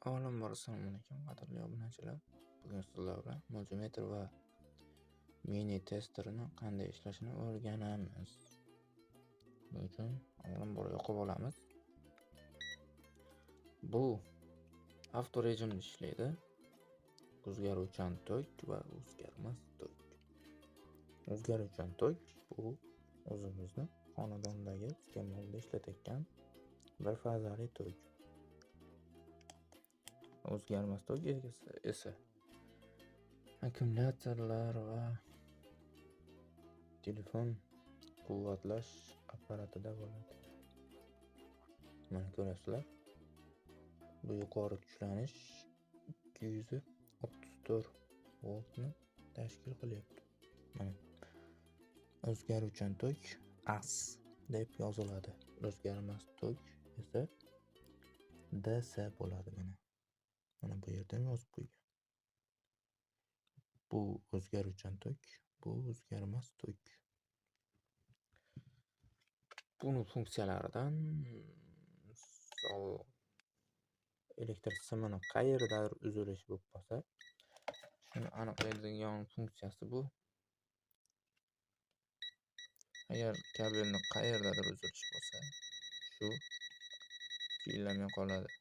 Avvalambor assalomu alaykum qadrli obunachilar. Bugun sizlar bilan multimetr va mini testerni qanday ishlashini o'rganamiz. Buning uchun avvalambor yoqib olamiz. Bu avto rejimda ishlaydi. O'zgaruvchan tok va o'zgarmas tok. O'zgaruvchan tok bu o'zimizni xonadondagi iste'molda ishlatayotgan bir fazali tok. O'zgarmas tok esa akkumulyatorlar va telefon quvvatlash apparatida bo'ladi. Mana ko'rasizlar. Bu yuqori kuchlanish 234 voltni tashkil qilyapti. Mana o'zgaruvchan tok AS deb yoziladi. O'zgarmas tok esa DC bo'ladi. Mana bu yerda yozib qo'ygan. Bu o'zgaruvchan tok, bu o'zgarmas tok. Buni funksiyalaridan elektr simini qayerdadir uzilish bo'lib qolsa, shuni aniqlaydigan funksiyasi bu. Agar kabelni qayerdadir uzilish bo'lsa, shu tiyillamay qoladi.